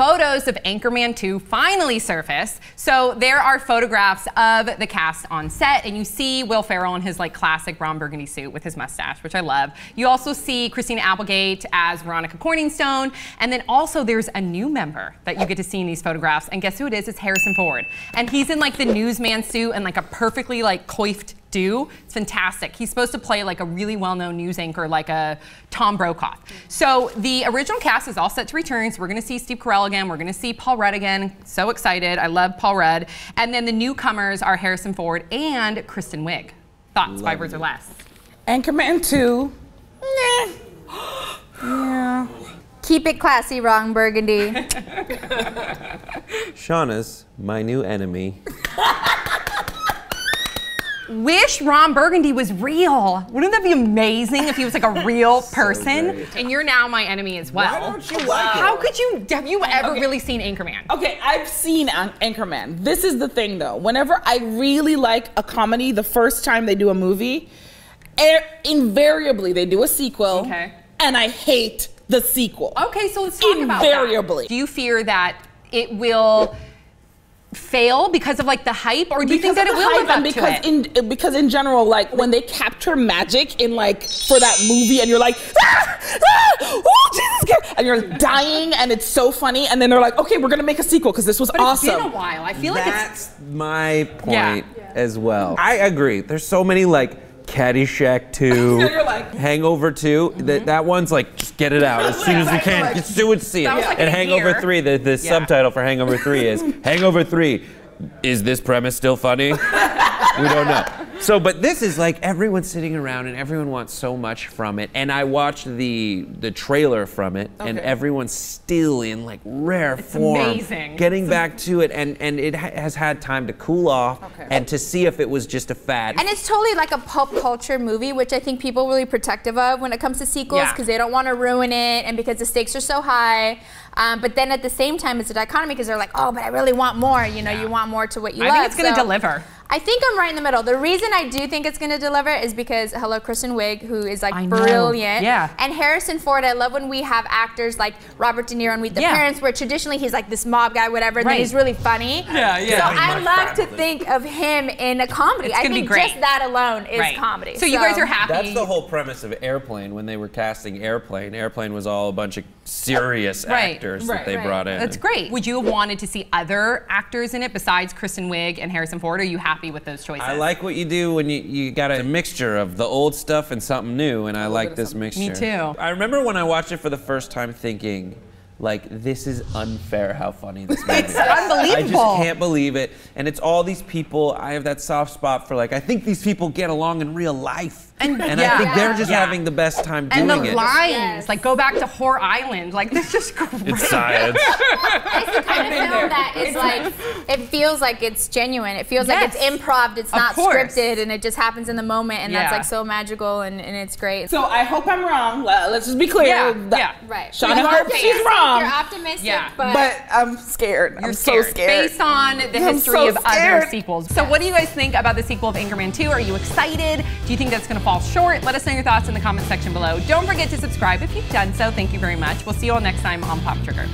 photos of Anchorman 2 finally surfaced. So there are photographs of the cast on set, and you see Will Ferrell in his like classic brown burgundy suit with his mustache, which I love. You also see Christina Applegate as Veronica Corningstone, and then also there's a new member that you get to see in these photographs, and guess who it is? It's Harrison Ford. And he's in like the newsman suit and like a perfectly like coiffed do. It's fantastic. He's supposed to play like a really well-known news anchor, like a Tom Brokaw. So the original cast is all set to return. So we're going to see Steve Carell again. We're going to see Paul Rudd again. So excited. I love Paul Rudd. And then the newcomers are Harrison Ford and Kristen Wig. Thoughts, 5 words or less? Anchorman 2. Nah. Yeah. Keep it classy, Ron Burgundy. Shauna's my new enemy. Wish Ron Burgundy was real. Wouldn't that be amazing if he was like a real person? And you're now my enemy as well. Why don't you like it? How could you, have you ever really seen Anchorman? Okay, I've seen Anchorman. This is the thing though. Whenever I really like a comedy, the first time they do a movie, invariably they do a sequel. Okay. And I hate the sequel. Okay, so let's talk about that. Invariably. Do you fear that it will fail because of like the hype, or do you think that it will live up to it? Because in general, like when they capture magic in like for that movie, and you're like, oh Jesus Christ, and you're dying, and it's so funny, and then they're like, okay, we're gonna make a sequel because this was awesome. It's been a while. I feel like that's my point as well. I agree. There's so many like Caddyshack 2, like, Hangover 2. That one's like, just get it out as soon as we can. Just do it, see it. Like and Hangover 3, the subtitle for Hangover 3 is Hangover 3. Is this premise still funny? We don't know. So, but this is like everyone's sitting around and everyone wants so much from it. And I watched the trailer from it, and everyone's still in like rare form. Amazing. Getting back to it, and it has had time to cool off and to see if it was just a fad. And it's totally like a pop culture movie, which I think people are really protective of when it comes to sequels, because they don't want to ruin it and because the stakes are so high. But then at the same time, it's a dichotomy because they're like, oh, but I really want more. You know, you want more to what you love. I think it's going to deliver. I think I'm right in the middle. The reason I do think it's going to deliver is because, hello, Kristen Wig, who is like brilliant. And Harrison Ford, I love when we have actors like Robert De Niro and Meet the Parents, where traditionally he's like this mob guy, whatever, and then he's really funny. So I love to think of him in a comedy. I think just that alone is comedy. So you guys are happy. That's the whole premise of Airplane. When they were casting Airplane was all a bunch of serious actors that they brought in. That's great. Would you have wanted to see other actors in it besides Kristen Wiig and Harrison Ford? Or are you happy with those choices? I like what you do when you got a mixture of the old stuff and something new, and I like this mixture. Me too. I remember when I watched it for the first time thinking, like, this is unfair how funny this movie is. It's unbelievable. I just can't believe it. And it's all these people, I have that soft spot for like, I think these people get along in real life. And I think they're just having the best time doing it. And the lines, like go back to Whore Island, like this just great. It's science. It's the kind of film that is like, it feels like it's genuine. It feels like it's improv, it's not scripted, and it just happens in the moment, and that's like so magical, and it's great. So I hope I'm wrong. Let's just be clear. Right. Shauna hopes she's wrong. You're optimistic, but I'm scared. I'm so scared. Based on the history of other sequels. So what do you guys think about the sequel of Anchorman 2? Are you excited? Do you think that's going to fall short? Let us know your thoughts in the comment section below. Don't forget to subscribe if you've done so. Thank you very much. We'll see you all next time on Pop Trigger.